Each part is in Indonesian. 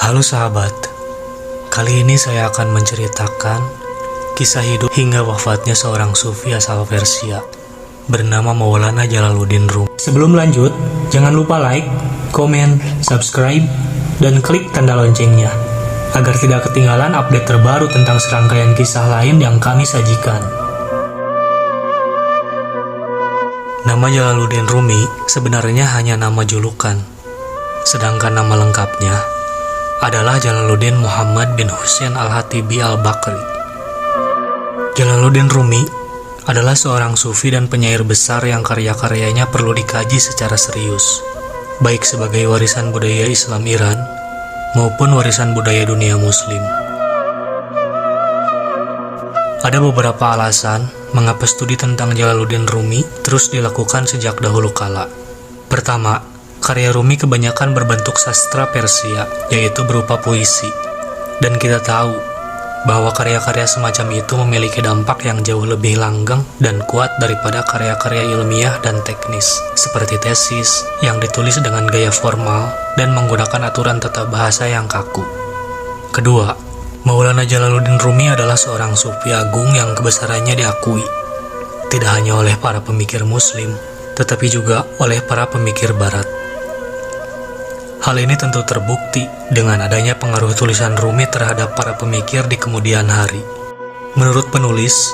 Halo sahabat, kali ini saya akan menceritakan kisah hidup hingga wafatnya seorang sufi asal Persia bernama Maulana Jalaluddin Rumi. Sebelum lanjut, jangan lupa like, komen, subscribe, dan klik tanda loncengnya agar tidak ketinggalan update terbaru tentang serangkaian kisah lain yang kami sajikan. Nama Jalaluddin Rumi sebenarnya hanya nama julukan, sedangkan nama lengkapnya adalah Jalaluddin Muhammad bin Husain Al-Hatibi Al-Bakri. Jalaluddin Rumi adalah seorang sufi dan penyair besar yang karya-karyanya perlu dikaji secara serius, baik sebagai warisan budaya Islam Iran maupun warisan budaya dunia Muslim. Ada beberapa alasan mengapa studi tentang Jalaluddin Rumi terus dilakukan sejak dahulu kala. Pertama, karya Rumi kebanyakan berbentuk sastra Persia, yaitu berupa puisi. Dan kita tahu bahwa karya-karya semacam itu memiliki dampak yang jauh lebih langgeng dan kuat daripada karya-karya ilmiah dan teknis, seperti tesis yang ditulis dengan gaya formal dan menggunakan aturan tata bahasa yang kaku. Kedua, Maulana Jalaluddin Rumi adalah seorang sufi agung yang kebesarannya diakui, tidak hanya oleh para pemikir Muslim, tetapi juga oleh para pemikir Barat. Hal ini tentu terbukti dengan adanya pengaruh tulisan Rumi terhadap para pemikir di kemudian hari. Menurut penulis,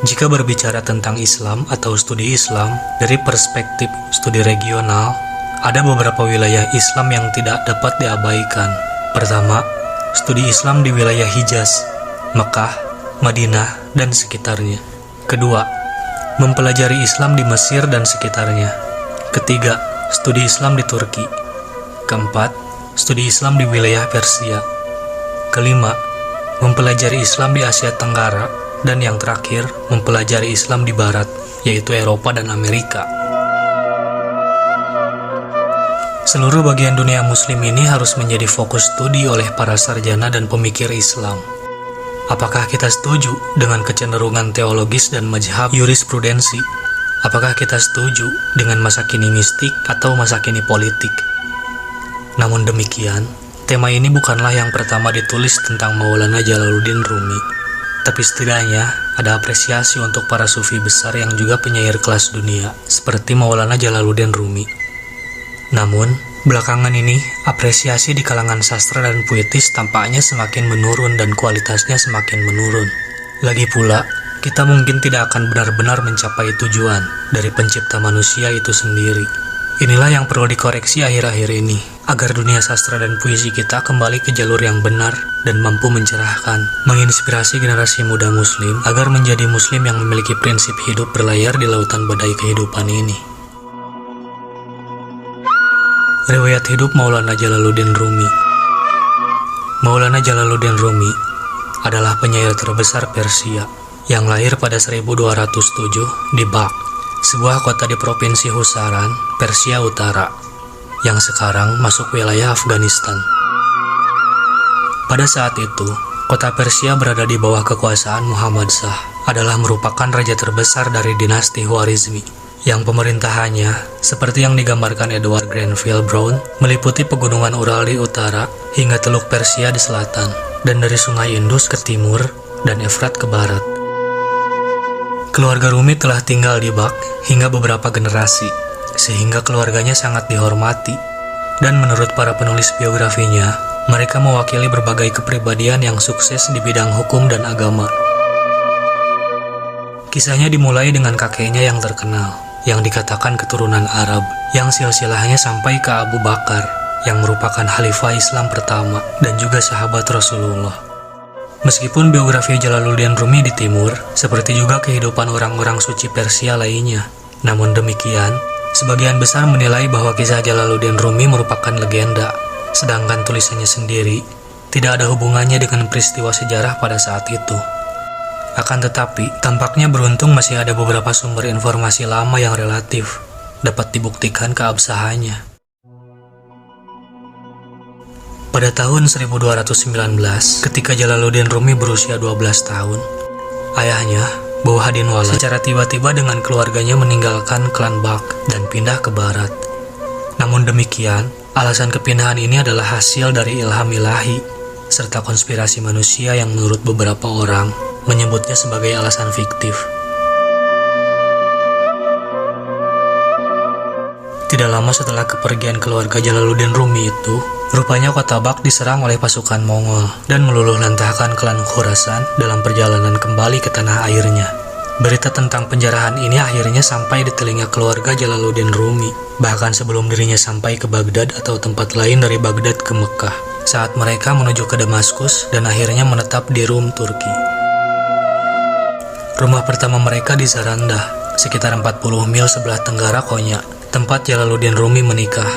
jika berbicara tentang Islam atau studi Islam dari perspektif studi regional, ada beberapa wilayah Islam yang tidak dapat diabaikan. Pertama, studi Islam di wilayah Hijaz, Mekah, Madinah, dan sekitarnya. Kedua, mempelajari Islam di Mesir dan sekitarnya. Ketiga, studi Islam di Turki. Keempat, studi Islam di wilayah Persia. Kelima, mempelajari Islam di Asia Tenggara. Dan yang terakhir, mempelajari Islam di Barat, yaitu Eropa dan Amerika. Seluruh bagian dunia Muslim ini harus menjadi fokus studi oleh para sarjana dan pemikir Islam. Apakah kita setuju dengan kecenderungan teologis dan mazhab jurisprudensi? Apakah kita setuju dengan masa kini mistik atau masa kini politik? Namun demikian, tema ini bukanlah yang pertama ditulis tentang Maulana Jalaluddin Rumi, tapi setidaknya ada apresiasi untuk para sufi besar yang juga penyair kelas dunia, seperti Maulana Jalaluddin Rumi. Namun, belakangan ini, apresiasi di kalangan sastra dan puitis tampaknya semakin menurun dan kualitasnya semakin menurun. Lagi pula, kita mungkin tidak akan benar-benar mencapai tujuan dari pencipta manusia itu sendiri. Inilah yang perlu dikoreksi akhir-akhir ini, agar dunia sastra dan puisi kita kembali ke jalur yang benar dan mampu mencerahkan, menginspirasi generasi muda Muslim agar menjadi Muslim yang memiliki prinsip hidup berlayar di lautan badai kehidupan ini. Riwayat hidup Maulana Jalaluddin Rumi. Maulana Jalaluddin Rumi adalah penyair terbesar Persia yang lahir pada 1207 di Balkh, sebuah kota di provinsi Husaran, Persia Utara, yang sekarang masuk wilayah Afghanistan. Pada saat itu, kota Persia berada di bawah kekuasaan Muhammad Shah, adalah merupakan raja terbesar dari dinasti Khwarizmi, yang pemerintahannya, seperti yang digambarkan Edward Grenville Brown, meliputi pegunungan Ural di utara hingga Teluk Persia di selatan, dan dari Sungai Indus ke timur dan Efrat ke barat. Keluarga Rumi telah tinggal di Balkh hingga beberapa generasi, sehingga keluarganya sangat dihormati. Dan menurut para penulis biografinya, mereka mewakili berbagai kepribadian yang sukses di bidang hukum dan agama. Kisahnya dimulai dengan kakeknya yang terkenal, yang dikatakan keturunan Arab, yang silsilahnya sampai ke Abu Bakar, yang merupakan khalifah Islam pertama dan juga sahabat Rasulullah. Meskipun biografi Jalaluddin Rumi di timur, seperti juga kehidupan orang-orang suci Persia lainnya, namun demikian, sebagian besar menilai bahwa kisah Jalaluddin Rumi merupakan legenda, sedangkan tulisannya sendiri tidak ada hubungannya dengan peristiwa sejarah pada saat itu. Akan tetapi, tampaknya beruntung masih ada beberapa sumber informasi lama yang relatif dapat dibuktikan keabsahannya. Pada tahun 1219, ketika Jalaluddin Rumi berusia 12 tahun, ayahnya, Bauhaddin Walad, secara tiba-tiba dengan keluarganya meninggalkan klan Balkh dan pindah ke barat. Namun demikian, Alasan kepindahan ini adalah hasil dari ilham ilahi, serta konspirasi manusia yang menurut beberapa orang menyebutnya sebagai alasan fiktif. Tidak lama setelah kepergian keluarga Jalaluddin Rumi itu, rupanya kota Bak diserang oleh pasukan Mongol dan meluluh lantahkan klan Khurasan dalam perjalanan kembali ke tanah airnya. Berita tentang penjarahan ini akhirnya sampai di telinga keluarga Jalaluddin Rumi, bahkan sebelum dirinya sampai ke Baghdad atau tempat lain dari Baghdad ke Mekah, saat mereka menuju ke Damaskus dan akhirnya menetap di Rum, Turki. Rumah pertama mereka di Zarandah, sekitar 40 mil sebelah tenggara Konya, tempat Jalaluddin Rumi menikah.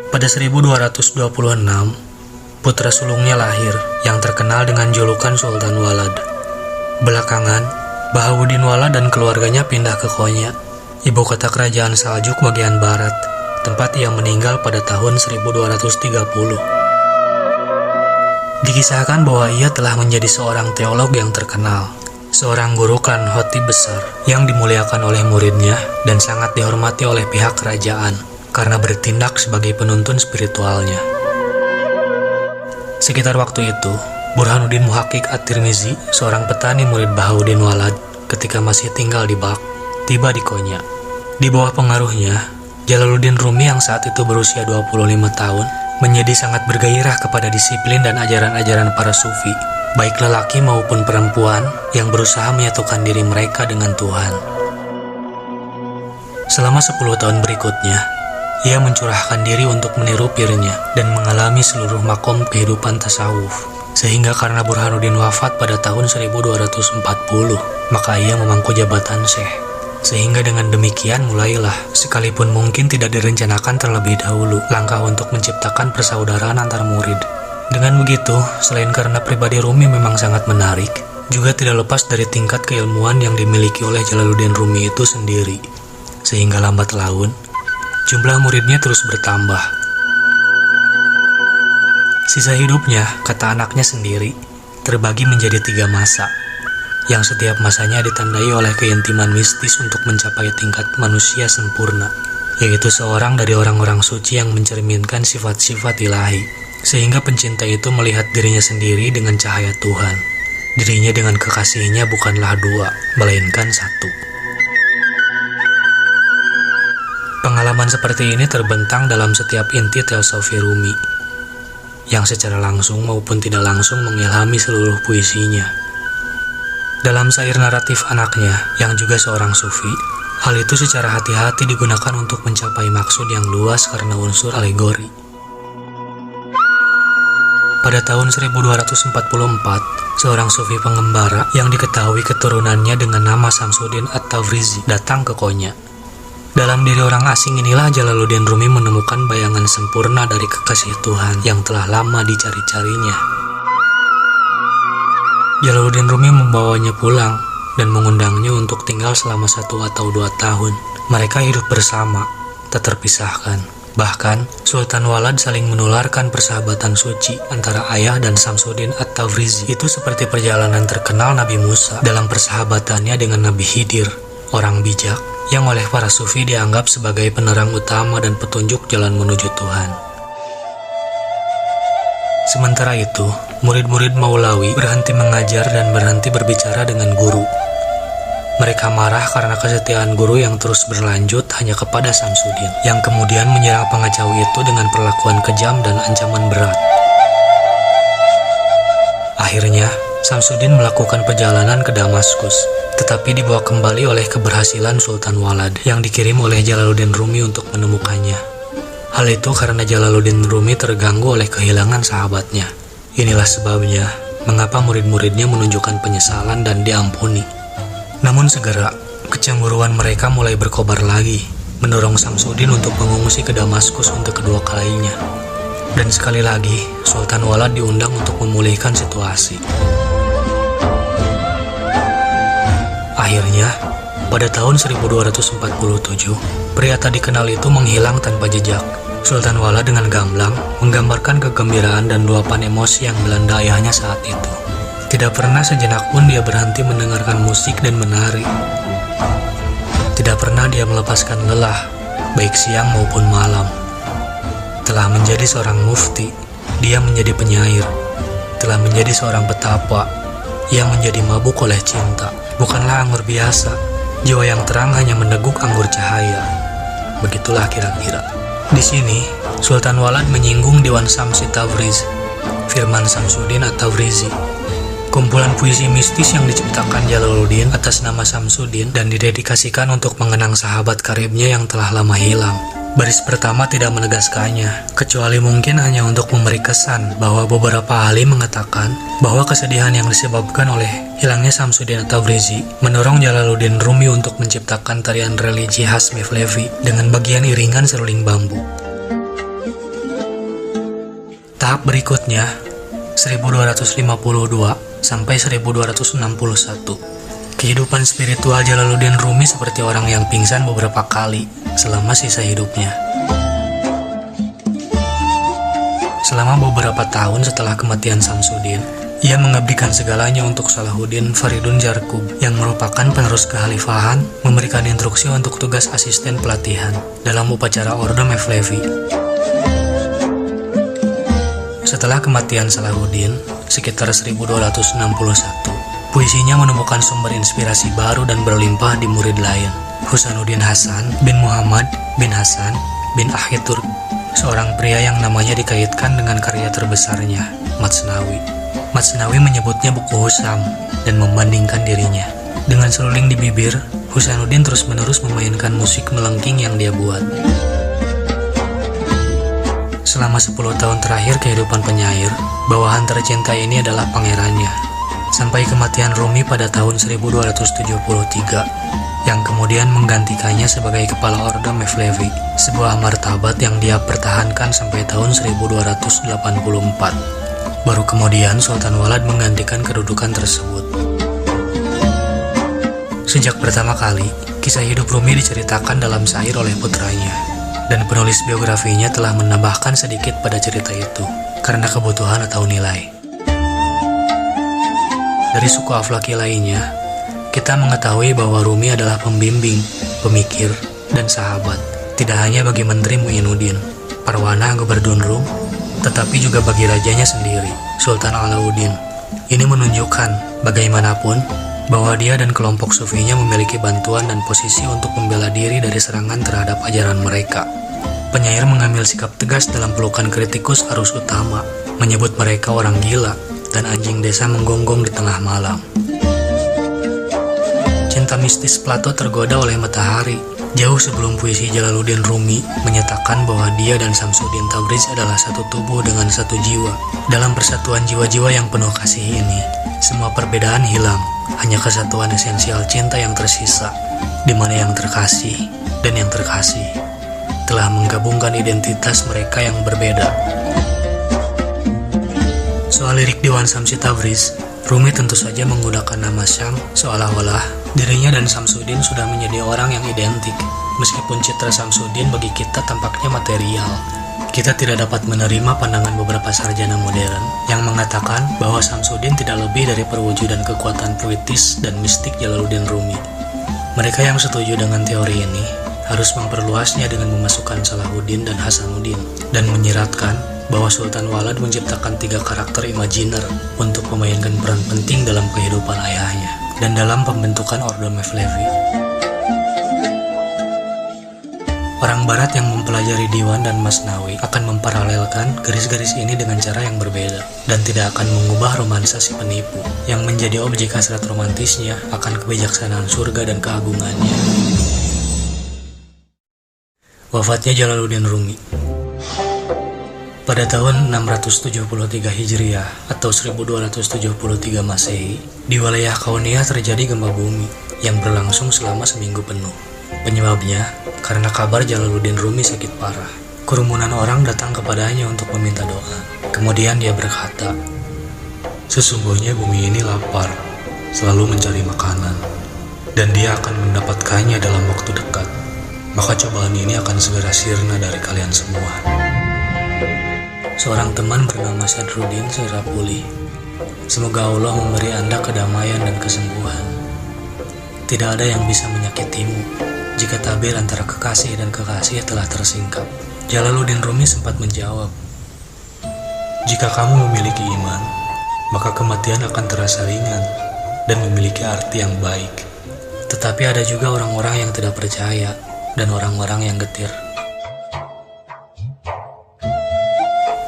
Pada 1226, putra sulungnya lahir yang terkenal dengan julukan Sultan Walad. Belakangan, Bahauddin Walad dan keluarganya pindah ke Konya, ibu kota kerajaan Saljuk bagian barat, tempat ia meninggal pada tahun 1230. Dikisahkan bahwa ia telah menjadi seorang teolog yang terkenal, seorang guru klan Hoti besar yang dimuliakan oleh muridnya dan sangat dihormati oleh pihak kerajaan karena bertindak sebagai penuntun spiritualnya. Sekitar waktu itu, Burhanuddin Muhakkik At-Tirmizi, seorang petani murid Bahauddin Walad ketika masih tinggal di Bak, tiba di Konya. Di bawah pengaruhnya, Jalaluddin Rumi yang saat itu berusia 25 tahun menjadi sangat bergairah kepada disiplin dan ajaran-ajaran para sufi, baik lelaki maupun perempuan yang berusaha menyatukan diri mereka dengan Tuhan. Selama 10 tahun berikutnya, ia mencurahkan diri untuk meniru pirnya dan mengalami seluruh makom kehidupan tasawuf. Sehingga karena Burhanuddin wafat pada tahun 1240, maka ia memangku jabatan syekh. Sehingga dengan demikian mulailah, sekalipun mungkin tidak direncanakan terlebih dahulu, langkah untuk menciptakan persaudaraan antar murid. Dengan begitu, selain karena pribadi Rumi memang sangat menarik, juga tidak lepas dari tingkat keilmuan yang dimiliki oleh Jalaluddin Rumi itu sendiri. Sehingga lambat laun, jumlah muridnya terus bertambah. Sisa hidupnya, kata anaknya sendiri, terbagi menjadi 3 masa, yang setiap masanya ditandai oleh keintiman mistis untuk mencapai tingkat manusia sempurna, yaitu seorang dari orang-orang suci yang mencerminkan sifat-sifat ilahi, sehingga pencinta itu melihat dirinya sendiri dengan cahaya Tuhan. Dirinya dengan kekasihnya bukanlah 2, melainkan 1. Pengalaman seperti ini terbentang dalam setiap inti teosofi Rumi, yang secara langsung maupun tidak langsung mengilhami seluruh puisinya. Dalam syair naratif anaknya, yang juga seorang sufi, hal itu secara hati-hati digunakan untuk mencapai maksud yang luas karena unsur alegori. Pada tahun 1244, seorang sufi pengembara yang diketahui keturunannya dengan nama Samsuddin At-Tawrizi datang ke Konya. Dalam diri orang asing inilah Jalaluddin Rumi menemukan bayangan sempurna dari kekasih Tuhan yang telah lama dicari-carinya. Jalaluddin Rumi membawanya pulang dan mengundangnya untuk tinggal selama 1 atau 2 tahun. Mereka hidup bersama, tak terpisahkan. Bahkan, Sultan Walad saling menularkan persahabatan suci antara ayah dan Samsuddin At-Tawrizi. Itu seperti perjalanan terkenal Nabi Musa dalam persahabatannya dengan Nabi Khidir, orang bijak yang oleh para sufi dianggap sebagai penerang utama dan petunjuk jalan menuju Tuhan. Sementara itu, murid-murid Maulawi berhenti mengajar dan berhenti berbicara dengan guru. Mereka marah karena kesetiaan guru yang terus berlanjut hanya kepada Samsuddin, yang kemudian menyerang pengacau itu dengan perlakuan kejam dan ancaman berat. Akhirnya, Samsuddin melakukan perjalanan ke Damaskus, tetapi dibawa kembali oleh keberhasilan Sultan Walad yang dikirim oleh Jalaluddin Rumi untuk menemukannya. Hal itu karena Jalaluddin Rumi terganggu oleh kehilangan sahabatnya. Inilah sebabnya mengapa murid-muridnya menunjukkan penyesalan dan diampuni. Namun segera, kecemburuan mereka mulai berkobar lagi, mendorong Samsuddin untuk mengungsi ke Damaskus untuk kedua kalinya. Dan sekali lagi, Sultan Walad diundang untuk memulihkan situasi. Akhirnya, pada tahun 1247, pria tadi kenal itu menghilang tanpa jejak. Sultan Walad dengan gamblang menggambarkan kegembiraan dan luapan emosi yang melanda ayahnya saat itu. Tidak pernah sejenak pun dia berhenti mendengarkan musik dan menari. Tidak pernah dia melepaskan lelah, baik siang maupun malam. Telah menjadi seorang mufti, dia menjadi penyair. Telah menjadi seorang petapa, ia menjadi mabuk oleh cinta. Bukanlah anggur biasa, jiwa yang terang hanya meneguk anggur cahaya. Begitulah kira-kira. Di sini, Sultan Walad menyinggung Diwan Syamsi Tabriz, Firman Samsudin At-Tabrizi, kumpulan puisi mistis yang diciptakan Jalaluddin atas nama Samsudin dan didedikasikan untuk mengenang sahabat karibnya yang telah lama hilang. Baris pertama tidak menegaskannya, kecuali mungkin hanya untuk memberi kesan bahwa beberapa ahli mengatakan bahwa kesedihan yang disebabkan oleh hilangnya Samsudin At-Tabrizi mendorong Jalaluddin Rumi untuk menciptakan tarian religi khas Mevlevi dengan bagian iringan seruling bambu. Tahap berikutnya, 1252 sampai 1261. Kehidupan spiritual Jalaluddin Rumi seperti orang yang pingsan beberapa kali selama sisa hidupnya. Selama beberapa tahun setelah kematian Samsudin, ia mengabdikan segalanya untuk Salahuddin Faridun Jarkub yang merupakan penerus kekhalifahan, memberikan instruksi untuk tugas asisten pelatihan dalam upacara Ordo Mevlevi. Setelah kematian Salahuddin, sekitar 1261, puisinya menemukan sumber inspirasi baru dan berlimpah di murid lain, Husanuddin Hasan bin Muhammad bin Hasan bin Ahiturk, seorang pria yang namanya dikaitkan dengan karya terbesarnya, Matsnawi. Matsnawi menyebutnya buku Husam dan membandingkan dirinya. Dengan seruling di bibir, Husanuddin terus-menerus memainkan musik melengking yang dia buat. Selama 10 tahun terakhir kehidupan penyair, bawahan tercinta ini adalah pangerannya. Sampai kematian Rumi pada tahun 1273, yang kemudian menggantikannya sebagai kepala Ordo Mevlevi, sebuah martabat yang dia pertahankan sampai tahun 1284. Baru kemudian Sultan Walad menggantikan kedudukan tersebut. Sejak pertama kali, kisah hidup Rumi diceritakan dalam syair oleh putranya, dan penulis biografinya telah menambahkan sedikit pada cerita itu, karena kebutuhan atau nilai. Dari suku Aflaki lainnya, kita mengetahui bahwa Rumi adalah pembimbing, pemikir, dan sahabat, tidak hanya bagi Menteri Muinuddin, Parwana Gubernur Rum, tetapi juga bagi rajanya sendiri, Sultan Alauddin. Ini menunjukkan, bagaimanapun, bahwa dia dan kelompok sufinya memiliki bantuan dan posisi untuk membela diri dari serangan terhadap ajaran mereka. Penyair mengambil sikap tegas dalam pelukan kritikus arus utama, menyebut mereka orang gila, dan anjing desa menggonggong di tengah malam. Cinta mistis Plato tergoda oleh matahari. Jauh sebelum puisi Jalaluddin Rumi menyatakan bahwa dia dan Samsudin Tabriz adalah satu tubuh dengan satu jiwa. Dalam persatuan jiwa-jiwa yang penuh kasih ini, semua perbedaan hilang, hanya kesatuan esensial cinta yang tersisa, di mana yang terkasih dan yang terkasih telah menggabungkan identitas mereka yang berbeda. Soal lirik Diwan Syamsi Tabriz, Rumi tentu saja menggunakan nama Syam seolah-olah dirinya dan Samsudin sudah menjadi orang yang identik. Meskipun citra Samsudin bagi kita tampaknya material, kita tidak dapat menerima pandangan beberapa sarjana modern yang mengatakan bahwa Samsudin tidak lebih dari perwujudan kekuatan puitis dan mistik Jalaluddin Rumi. Mereka yang setuju dengan teori ini harus memperluasnya dengan memasukkan Salahuddin dan Hasanuddin dan menyiratkan bahwa Sultan Walad menciptakan 3 karakter imajiner untuk memainkan peran penting dalam kehidupan ayahnya dan dalam pembentukan Ordo Mevlevi. Orang Barat yang mempelajari Diwan dan Masnawi akan memparalelkan garis-garis ini dengan cara yang berbeda dan tidak akan mengubah romansa si penipu yang menjadi objek hasrat romantisnya akan kebijaksanaan surga dan keagungannya. Wafatnya Jalaluddin Rumi. Pada tahun 673 Hijriah atau 1273 Masehi, di wilayah Kauniyah terjadi gempa bumi yang berlangsung selama seminggu penuh. Penyebabnya karena kabar Jalaluddin Rumi sakit parah. Kerumunan orang datang kepadanya untuk meminta doa. Kemudian dia berkata, "Sesungguhnya bumi ini lapar, selalu mencari makanan, dan dia akan mendapatkannya dalam waktu dekat. Maka cobaan ini akan segera sirna dari kalian semua." Seorang teman bernama Sadruddin segera pulih. Semoga Allah memberi Anda kedamaian dan kesembuhan. Tidak ada yang bisa menyakitimu. jika tabir antara kekasih dan kekasih telah tersingkap. Jalaluddin Rumi sempat menjawab, "Jika kamu memiliki iman, maka kematian akan terasa ringan dan memiliki arti yang baik. Tetapi ada juga orang-orang yang tidak percaya dan orang-orang yang getir."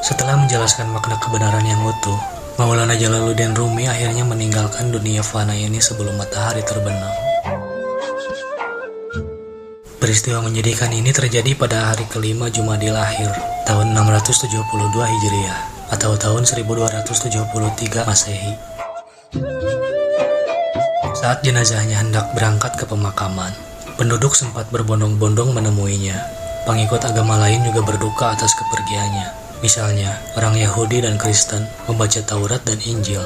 Setelah menjelaskan makna kebenaran yang utuh, Maulana Jalaluddin Rumi akhirnya meninggalkan dunia fana ini sebelum matahari terbenam. Peristiwa menyedihkan ini terjadi pada hari kelima Jumadil Akhir, tahun 672 Hijriah, atau tahun 1273 Masehi. Saat jenazahnya hendak berangkat ke pemakaman, penduduk sempat berbondong-bondong menemuinya. Pengikut agama lain juga berduka atas kepergiannya. Misalnya, orang Yahudi dan Kristen membaca Taurat dan Injil.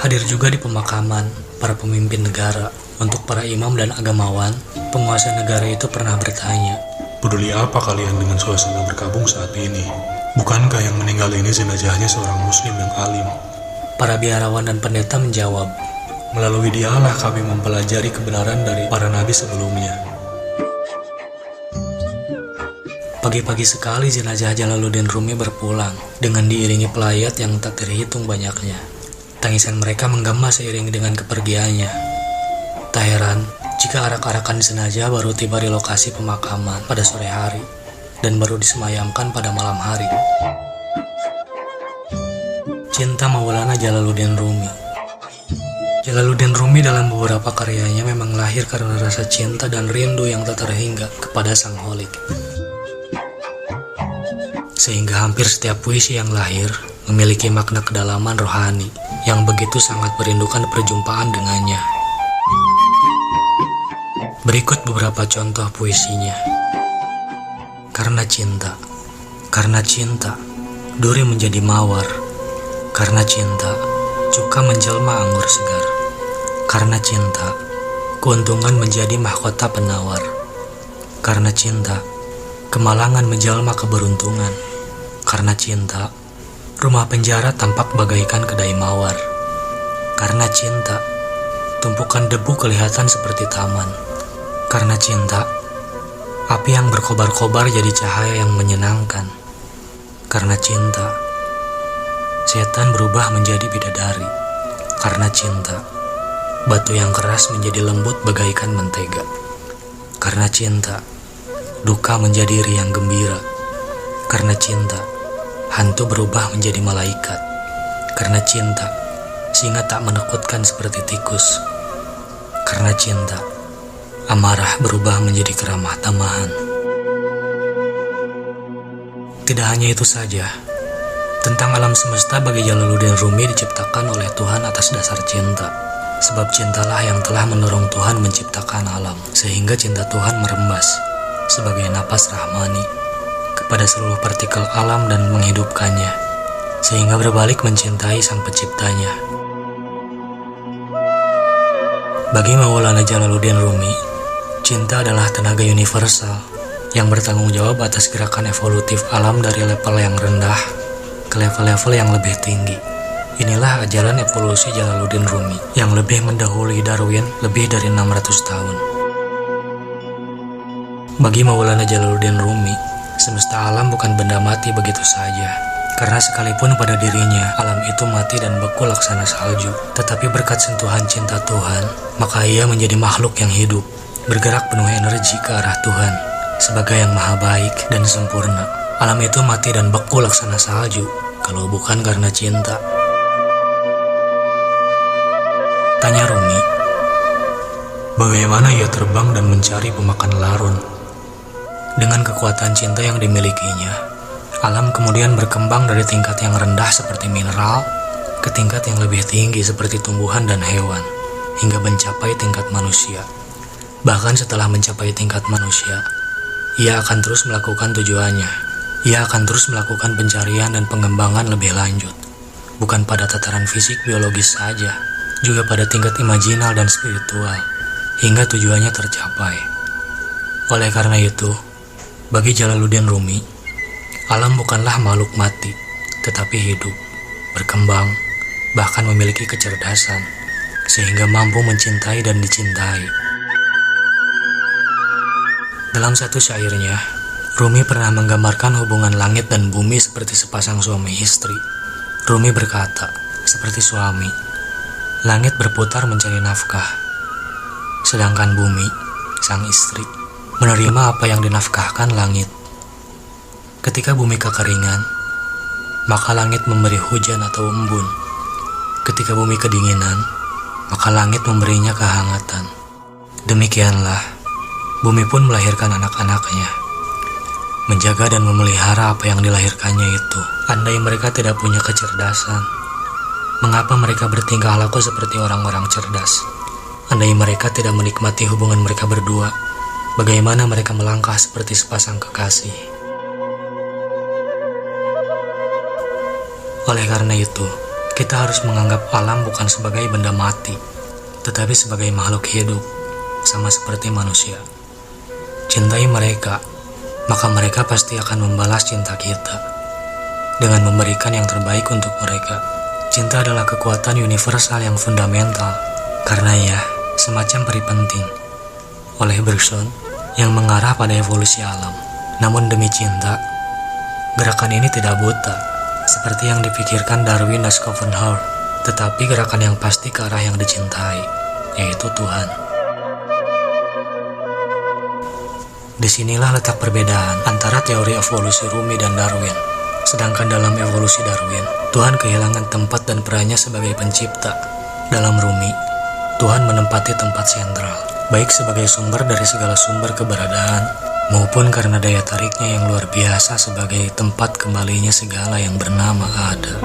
Hadir juga di pemakaman para pemimpin negara. Untuk para imam dan agamawan, penguasa negara itu pernah bertanya, "Peduli apa kalian dengan suasana berkabung saat ini? Bukankah yang meninggal ini jenazahnya seorang muslim yang alim?" Para biarawan dan pendeta menjawab, "Melalui dialah kami mempelajari kebenaran dari para nabi sebelumnya." Pagi-pagi sekali jenazah Jalaluddin Rumi berpulang dengan diiringi pelayat yang tak terhitung banyaknya. Tangisan mereka menggema seiring dengan kepergiannya. Tak heran jika arak-arakan jenazah baru tiba di lokasi pemakaman pada sore hari dan baru disemayamkan pada malam hari. Cinta Maulana Jalaluddin Rumi. Jalaluddin Rumi dalam beberapa karyanya memang lahir karena rasa cinta dan rindu yang tak terhingga kepada sang holik. Sehingga hampir setiap puisi yang lahir memiliki makna kedalaman rohani yang begitu sangat merindukan perjumpaan dengannya. Berikut beberapa contoh puisinya. Karena cinta, duri menjadi mawar. Karena cinta, cuka menjelma anggur segar. Karena cinta, keuntungan menjadi mahkota penawar. Karena cinta, kemalangan menjelma keberuntungan. Karena cinta, rumah penjara tampak bagaikan kedai mawar. Karena cinta, tumpukan debu kelihatan seperti taman. Karena cinta, api yang berkobar-kobar jadi cahaya yang menyenangkan. Karena cinta, setan berubah menjadi bidadari. Karena cinta, batu yang keras menjadi lembut bagaikan mentega. Karena cinta, duka menjadi riang gembira. Karena cinta, hantu berubah menjadi malaikat. Karena cinta, singa tak menakutkan seperti tikus. Karena cinta, amarah berubah menjadi keramah tamahan. Tidak hanya itu saja, tentang alam semesta bagi Jalaluddin Rumi diciptakan oleh Tuhan atas dasar cinta. Sebab cintalah yang telah mendorong Tuhan menciptakan alam, sehingga cinta Tuhan merembas sebagai napas rahmani kepada seluruh partikel alam dan menghidupkannya, sehingga berbalik mencintai sang penciptanya. Bagi Maulana Jalaluddin Rumi, cinta adalah tenaga universal yang bertanggung jawab atas gerakan evolutif alam dari level yang rendah ke level-level yang lebih tinggi. Inilah ajaran evolusi Jalaluddin Rumi yang lebih mendahului Darwin lebih dari 600 tahun. Bagi Maulana Jalaluddin Rumi, semesta alam bukan benda mati begitu saja. Karena sekalipun pada dirinya alam itu mati dan beku laksana salju, tetapi berkat sentuhan cinta Tuhan, maka ia menjadi makhluk yang hidup, bergerak penuh energi ke arah Tuhan sebagai yang maha baik dan sempurna. Alam itu mati dan beku laksana salju kalau bukan karena cinta. Tanya Rumi, bagaimana ia terbang dan mencari pemakan larun? Dengan kekuatan cinta yang dimilikinya, alam kemudian berkembang dari tingkat yang rendah seperti mineral ke tingkat yang lebih tinggi seperti tumbuhan dan hewan, hingga mencapai tingkat manusia. Bahkan setelah mencapai tingkat manusia, ia akan terus melakukan tujuannya. Ia akan terus melakukan pencarian dan pengembangan lebih lanjut, bukan pada tataran fisik biologis saja, juga pada tingkat imajinal dan spiritual, hingga tujuannya tercapai. Oleh karena itu, bagi Jalaluddin Rumi, alam bukanlah makhluk mati, tetapi hidup, berkembang, bahkan memiliki kecerdasan, sehingga mampu mencintai dan dicintai. Dalam satu syairnya, Rumi pernah menggambarkan hubungan langit dan bumi seperti sepasang suami istri. Rumi berkata, seperti suami, langit berputar mencari nafkah, sedangkan bumi, sang istri, menerima apa yang dinafkahkan langit. Ketika bumi kekeringan, maka langit memberi hujan atau embun. Ketika bumi kedinginan, maka langit memberinya kehangatan. Demikianlah, bumi pun melahirkan anak-anaknya, menjaga dan memelihara apa yang dilahirkannya itu. Andai mereka tidak punya kecerdasan, mengapa mereka bertingkah laku seperti orang-orang cerdas? Andai mereka tidak menikmati hubungan mereka berdua, bagaimana mereka melangkah seperti sepasang kekasih? Oleh karena itu, kita harus menganggap alam bukan sebagai benda mati, tetapi sebagai makhluk hidup, sama seperti manusia. Cintai mereka, maka mereka pasti akan membalas cinta kita dengan memberikan yang terbaik untuk mereka. Cinta adalah kekuatan universal yang fundamental, karena ya, semacam peri penting oleh Bergson yang mengarah pada evolusi alam. Namun demi cinta, gerakan ini tidak buta, seperti yang dipikirkan Darwin dan Schopenhauer, tetapi gerakan yang pasti ke arah yang dicintai, yaitu Tuhan. Disinilah letak perbedaan antara teori evolusi Rumi dan Darwin. Sedangkan dalam evolusi Darwin, Tuhan kehilangan tempat dan perannya sebagai pencipta. Dalam Rumi, Tuhan menempati tempat sentral, baik sebagai sumber dari segala sumber keberadaan, maupun karena daya tariknya yang luar biasa sebagai tempat kembalinya segala yang bernama ada.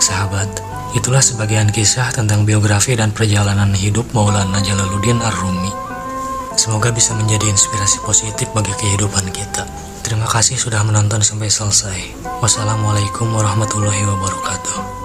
Sahabat, itulah sebagian kisah tentang biografi dan perjalanan hidup Maulana Jalaluddin Ar-Rumi. Semoga bisa menjadi inspirasi positif bagi kehidupan kita. Terima kasih sudah menonton sampai selesai. Wassalamualaikum warahmatullahi wabarakatuh.